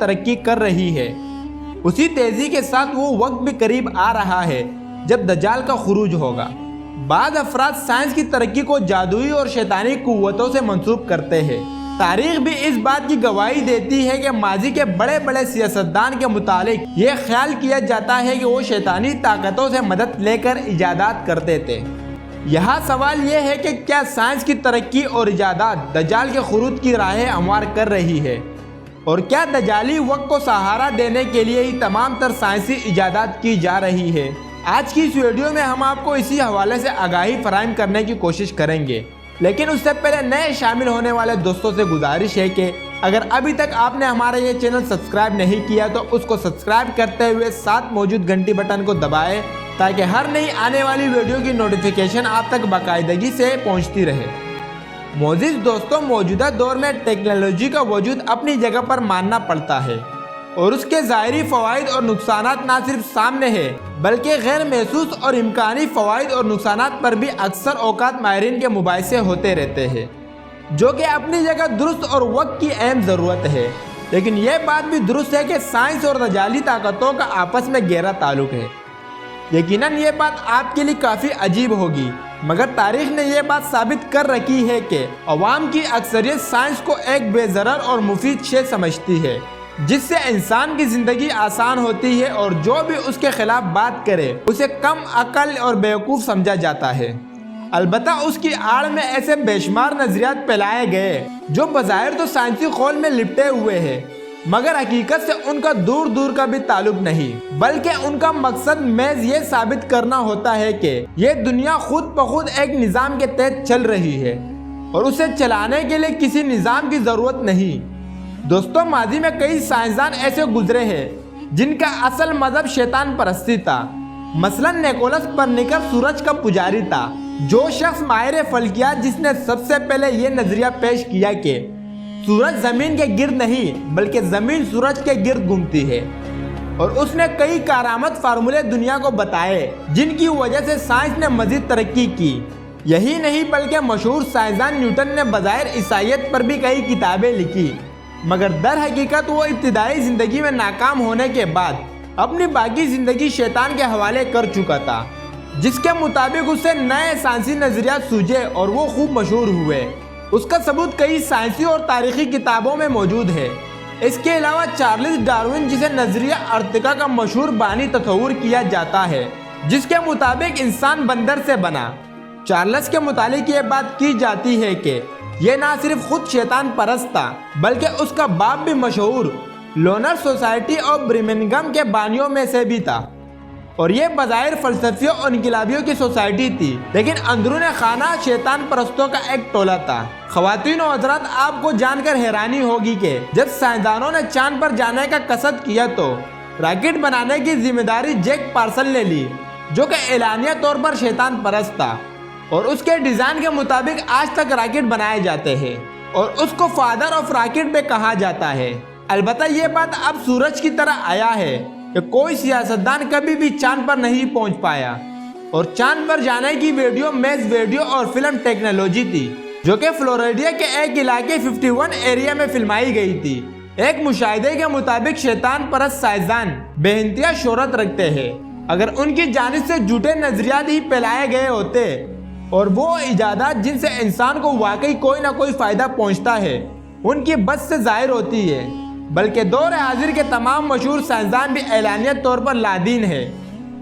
ترقی کر رہی ہے اسی تیزی کے ساتھ وہ وقت بھی قریب آ رہا ہے جب دجال کا خروج ہوگا۔ بعض افراد سائنس کی ترقی کو جادوئی اور شیطانی قوتوں سے منسوب کرتے ہیں۔ تاریخ بھی اس بات کی گواہی دیتی ہے کہ ماضی کے بڑے بڑے سیاستدان کے متعلق یہ خیال کیا جاتا ہے کہ وہ شیطانی طاقتوں سے مدد لے کر ایجادات کرتے تھے۔ یہاں سوال یہ ہے کہ کیا سائنس کی ترقی اور ایجادات دجال کے خروج کی راہیں ہموار کر رہی ہے، اور کیا دجالی وقت کو سہارا دینے کے لیے ہی تمام تر سائنسی ایجادات کی جا رہی ہے؟ آج کی اس ویڈیو میں ہم آپ کو اسی حوالے سے آگاہی فراہم کرنے کی کوشش کریں گے، لیکن اس سے پہلے نئے شامل ہونے والے دوستوں سے گزارش ہے کہ اگر ابھی تک آپ نے ہمارا یہ چینل سبسکرائب نہیں کیا تو اس کو سبسکرائب کرتے ہوئے ساتھ موجود گھنٹی بٹن کو دبائیں تاکہ ہر نئی آنے والی ویڈیو کی نوٹیفیکیشن آپ تک باقاعدگی سے پہنچتی رہے۔ معزز دوستوں، موجودہ دور میں ٹیکنالوجی کا وجود اپنی جگہ پر ماننا پڑتا ہے، اور اس کے ظاہری فوائد اور نقصانات نہ صرف سامنے ہیں بلکہ غیر محسوس اور امکانی فوائد اور نقصانات پر بھی اکثر اوقات ماہرین کے مباحثے ہوتے رہتے ہیں، جو کہ اپنی جگہ درست اور وقت کی اہم ضرورت ہے۔ لیکن یہ بات بھی درست ہے کہ سائنس اور دجالی طاقتوں کا آپس میں گہرا تعلق ہے۔ یقیناً یہ بات آپ کے لیے کافی عجیب ہوگی، مگر تاریخ نے یہ بات ثابت کر رکھی ہے کہ عوام کی اکثریت سائنس کو ایک بے ضرر اور مفید شے سمجھتی ہے، جس سے انسان کی زندگی آسان ہوتی ہے، اور جو بھی اس کے خلاف بات کرے اسے کم عقل اور بیوقوف سمجھا جاتا ہے۔ البتہ اس کی آڑ میں ایسے بے شمار نظریات پھیلائے گئے جو بظاہر تو سائنسی خول میں لپٹے ہوئے ہیں، مگر حقیقت سے ان کا دور دور کا بھی تعلق نہیں، بلکہ ان کا مقصد محض یہ ثابت کرنا ہوتا ہے کہ یہ دنیا خود بخود ایک نظام کے تحت چل رہی ہے، اور اسے چلانے کے لیے کسی نظام کی ضرورت نہیں۔ دوستوں، ماضی میں کئی سائنسدان ایسے گزرے ہیں جن کا اصل مذہب شیطان پرستی تھا۔ مثلا نیکولس پرنیکس سورج کا پجاری تھا، جو شخص ماہر فلکیات جس نے سب سے پہلے یہ نظریہ پیش کیا کہ سورج زمین کے گرد نہیں بلکہ زمین سورج کے گرد گھومتی ہے، اور اس نے کئی کارآمد فارمولے دنیا کو بتائے جن کی وجہ سے سائنس نے مزید ترقی کی۔ یہی نہیں بلکہ مشہور سائنسدان نیوٹن نے بظاہر عیسائیت پر بھی کئی کتابیں لکھی، مگر در حقیقت وہ ابتدائی زندگی میں ناکام ہونے کے بعد اپنی باقی زندگی شیطان کے حوالے کر چکا تھا، جس کے مطابق اسے نئے سائنسی نظریات سوجے اور وہ خوب مشہور ہوئے۔ اس کا ثبوت کئی سائنسی اور تاریخی کتابوں میں موجود ہے۔ اس کے علاوہ چارلس ڈارون، جسے نظریہ ارتقا کا مشہور بانی تصور کیا جاتا ہے، جس کے مطابق انسان بندر سے بنا۔ چارلس کے متعلق یہ بات کی جاتی ہے کہ یہ نہ صرف خود شیطان پرست تھا بلکہ اس کا باپ بھی مشہور لونر سوسائٹی آف برمنگھم کے بانیوں میں سے بھی تھا، اور یہ بظاہر فلسفیوں اور انقلابیوں کی سوسائٹی تھی، لیکن اندرون خانہ شیطان پرستوں کا ایک ٹولہ تھا۔ خواتین و حضرات، آپ کو جان کر حیرانی ہوگی کہ جب سائنسدانوں نے چاند پر جانے کا قصد کیا تو راکٹ بنانے کی ذمہ داری جیک پارسل نے لی، جو کہ اعلانیہ طور پر شیطان پرست تھا، اور اس کے ڈیزائن کے مطابق آج تک راکٹ بنائے جاتے ہیں، اور اس کو فادر آف راکٹ بھی کہا جاتا ہے۔ البتہ یہ بات اب سورج کی طرح آیا ہے کہ کوئی سیاستدان کبھی بھی چاند پر نہیں پہنچ پایا، اور چاند پر جانے کی ویڈیو محض ویڈیو اور فلم ٹیکنالوجی تھی، جو کہ فلوریڈا کے ایک علاقے 51 ایریا میں فلمائی گئی تھی۔ ایک مشاہدے کے مطابق شیطان پرست سائنسدان بے انتہا شہرت رکھتے ہیں۔ اگر ان کی جانب سے جھوٹے نظریات ہی پھیلائے گئے ہوتے اور وہ ایجادات جن سے انسان کو واقعی کوئی نہ کوئی فائدہ پہنچتا ہے ان کی بس سے ظاہر ہوتی ہے، بلکہ دور حاضر کے تمام مشہور سائنسدان بھی اعلانیہ طور پر لادین ہیں،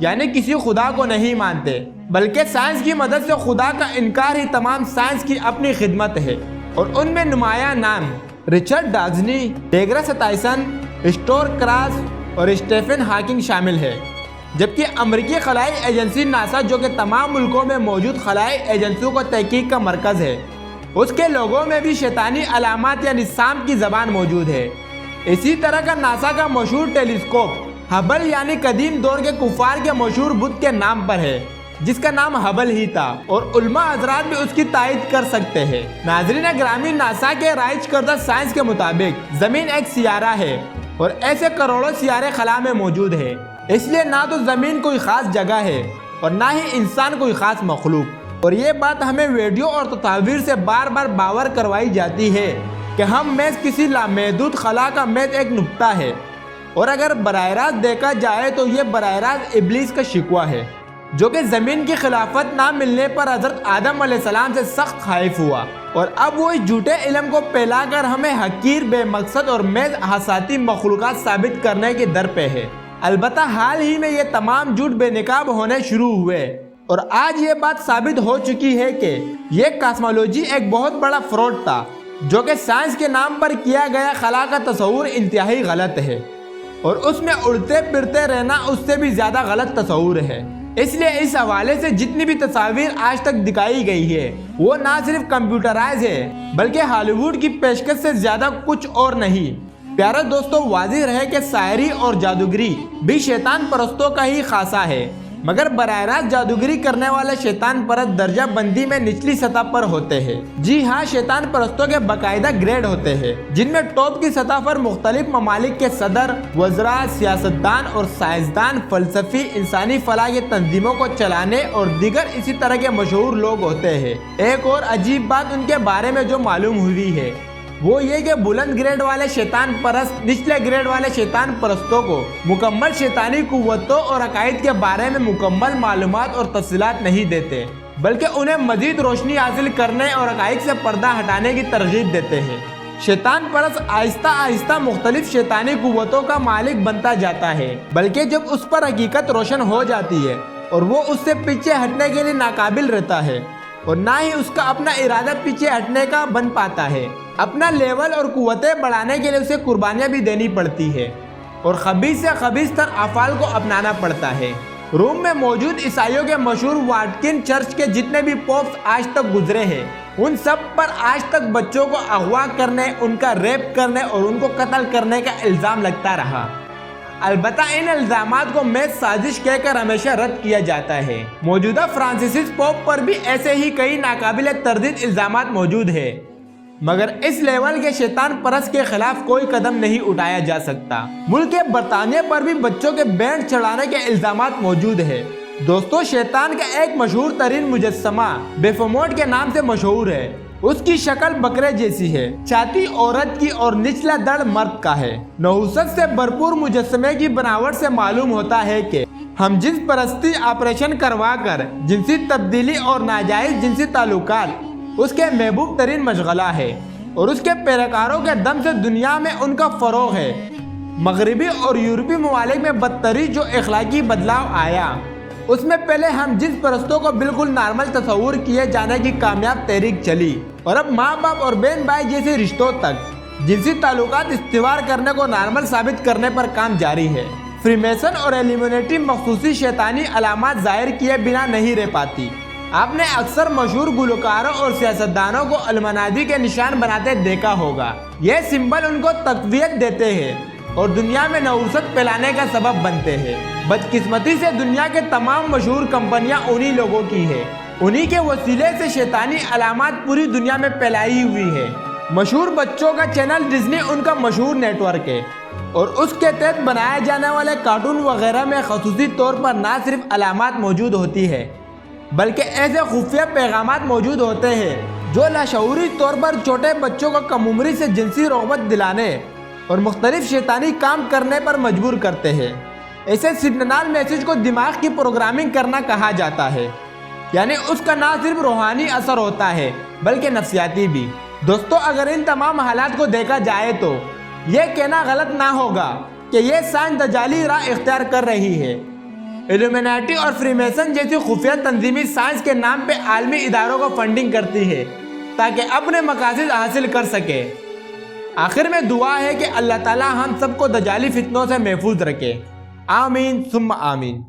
یعنی کسی خدا کو نہیں مانتے، بلکہ سائنس کی مدد سے خدا کا انکار ہی تمام سائنس کی اپنی خدمت ہے۔ اور ان میں نمایاں نام رچرڈ ڈازنی، ڈیگرس ٹائسن، اسٹور کراس اور اسٹیفن ہاکنگ شامل ہے، جبکہ امریکی خلائی ایجنسی ناسا، جو کہ تمام ملکوں میں موجود خلائی ایجنسیوں کو تحقیق کا مرکز ہے، اس کے لوگوں میں بھی شیطانی علامات یعنی سانپ کی زبان موجود ہے۔ اسی طرح کا ناسا کا مشہور ٹیلیسکوپ ہبل یعنی قدیم دور کے کفار کے مشہور بت کے نام پر ہے، جس کا نام ہبل ہی تھا، اور علماء حضرات بھی اس کی تائید کر سکتے ہیں۔ ناظرین گرامی، ناسا کے رائج کردہ سائنس کے مطابق زمین ایک سیارہ ہے، اور ایسے کروڑوں سیارے خلا میں موجود ہیں، اس لیے نہ تو زمین کوئی خاص جگہ ہے اور نہ ہی انسان کوئی خاص مخلوق۔ اور یہ بات ہمیں ویڈیو اور تصاویر سے بار بار باور کروائی جاتی ہے کہ ہم محض کسی لامحدود خلا کا محض ایک نقطہ ہے، اور اگر براہ راست دیکھا جائے تو یہ براہ راست ابلیس کا شکوہ ہے، جو کہ زمین کی خلافت نہ ملنے پر حضرت آدم علیہ السلام سے سخت خائف ہوا، اور اب وہ اس جھوٹے علم کو پھیلا کر ہمیں حقیر، بے مقصد اور محض حساتی مخلوقات ثابت کرنے کی در پہ ہے۔ البتہ حال ہی میں یہ تمام جھوٹ بے نقاب ہونے شروع ہوئے، اور آج یہ بات ثابت ہو چکی ہے کہ یہ کاسمولوجی ایک بہت بڑا فراڈ تھا، جو کہ سائنس کے نام پر کیا گیا خلا کا تصور انتہائی غلط ہے، اور اس میں اڑتے پھرتے رہنا اس سے بھی زیادہ غلط تصور ہے۔ اس لیے اس حوالے سے جتنی بھی تصاویر آج تک دکھائی گئی ہے وہ نہ صرف کمپیوٹرائز ہے بلکہ ہالی ووڈ کی پیشکش سے زیادہ کچھ اور نہیں۔ پیارے دوستو، واضح رہے کہ ساحری اور جادوگری بھی شیطان پرستوں کا ہی خاصہ ہے، مگر براہ راست جادوگری کرنے والے شیطان پرست درجہ بندی میں نچلی سطح پر ہوتے ہیں۔ جی ہاں، شیطان پرستوں کے باقاعدہ گریڈ ہوتے ہیں، جن میں ٹاپ کی سطح پر مختلف ممالک کے صدر، وزراء، سیاستدان اور سائنسدان، فلسفی، انسانی فلاح کی تنظیموں کو چلانے اور دیگر اسی طرح کے مشہور لوگ ہوتے ہیں۔ ایک اور عجیب بات ان کے بارے میں جو معلوم ہوئی ہے وہ یہ کہ بلند گریڈ والے شیطان پرست نچلے گریڈ والے شیطان پرستوں کو مکمل شیطانی قوتوں اور عقائد کے بارے میں مکمل معلومات اور تفصیلات نہیں دیتے، بلکہ انہیں مزید روشنی حاصل کرنے اور عقائد سے پردہ ہٹانے کی ترغیب دیتے ہیں۔ شیطان پرست آہستہ آہستہ مختلف شیطانی قوتوں کا مالک بنتا جاتا ہے، بلکہ جب اس پر حقیقت روشن ہو جاتی ہے اور وہ اس سے پیچھے ہٹنے کے لیے ناقابل رہتا ہے، اور نہ ہی اس کا اپنا ارادہ پیچھے ہٹنے کا بن پاتا ہے، اپنا لیول اور قوتیں بڑھانے کے لیے اسے قربانیاں بھی دینی پڑتی ہے اور خبیث سے خبیث تر افعال کو اپنانا پڑتا ہے۔ روم میں موجود عیسائیوں کے مشہور واٹکن چرچ کے جتنے بھی پوپس آج تک گزرے ہیں، ان سب پر آج تک بچوں کو اغوا کرنے، ان کا ریپ کرنے اور ان کو قتل کرنے کا الزام لگتا رہا۔ البتہ ان الزامات کو محض سازش کہہ کر ہمیشہ رد کیا جاتا ہے۔ موجودہ فرانسیسی پوپ پر بھی ایسے ہی کئی ناقابل تردید الزامات موجود ہیں، مگر اس لیول کے شیطان پرست کے خلاف کوئی قدم نہیں اٹھایا جا سکتا۔ ملک برطانیہ پر بھی بچوں کے بینڈ چڑھانے کے الزامات موجود ہیں۔ دوستو، شیطان کا ایک مشہور ترین مجسمہ بیفوموٹ کے نام سے مشہور ہے۔ اس کی شکل بکرے جیسی ہے، چھاتی عورت کی اور نچلا دڑ مرد کا ہے۔ نحوست سے بھرپور مجسمے کی بناوٹ سے معلوم ہوتا ہے کہ ہم جنس پرستی آپریشن کروا کر جنسی تبدیلی اور ناجائز جنسی تعلقات اس کے محبوب ترین مشغلہ ہے، اور اس کے پیروکاروں کے دم سے دنیا میں ان کا فروغ ہے۔ مغربی اور یورپی ممالک میں بدترین جو اخلاقی بدلاؤ آیا، اس میں پہلے ہم جنس پرستوں کو بالکل نارمل تصور کیے جانے کی کامیاب تحریک چلی، اور اب ماں باپ اور بہن بھائی جیسے رشتوں تک جنسی تعلقات استوار کرنے کو نارمل ثابت کرنے پر کام جاری ہے۔ فری میسن اور ایلیمنیٹی مخصوصی شیطانی علامات ظاہر کیے بنا نہیں رہ پاتی۔ آپ نے اکثر مشہور گلوکاروں اور سیاستدانوں کو المنادی کے نشان بناتے دیکھا ہوگا۔ یہ سمبل ان کو تقویت دیتے ہیں اور دنیا میں نحوست پھیلانے کا سبب بنتے ہیں۔ بدقسمتی سے دنیا کے تمام مشہور کمپنیاں انہی لوگوں کی ہیں، انہی کے وسیلے سے شیطانی علامات پوری دنیا میں پھیلائی ہوئی ہے۔ مشہور بچوں کا چینل ڈزنی ان کا مشہور نیٹ ورک ہے، اور اس کے تحت بنائے جانے والے کارٹون وغیرہ میں خصوصی طور پر نہ صرف علامات موجود ہوتی ہے بلکہ ایسے خفیہ پیغامات موجود ہوتے ہیں جو لاشعوری طور پر چھوٹے بچوں کو کم عمری سے جنسی رغبت دلانے اور مختلف شیطانی کام کرنے پر مجبور کرتے ہیں۔ ایسے سگنل میسج کو دماغ کی پروگرامنگ کرنا کہا جاتا ہے، یعنی اس کا نہ صرف روحانی اثر ہوتا ہے بلکہ نفسیاتی بھی۔ دوستو، اگر ان تمام حالات کو دیکھا جائے تو یہ کہنا غلط نہ ہوگا کہ یہ سائنس دجالی راہ اختیار کر رہی ہے۔ ایلومیناٹی اور فری میسن جیسی خفیہ تنظیمی سائنس کے نام پہ عالمی اداروں کو فنڈنگ کرتی ہے تاکہ اپنے مقاصد حاصل کر سکے۔ آخر میں دعا ہے کہ اللہ تعالی ہم سب کو دجالی فتنوں سے محفوظ رکھے۔ آمین ثم آمین۔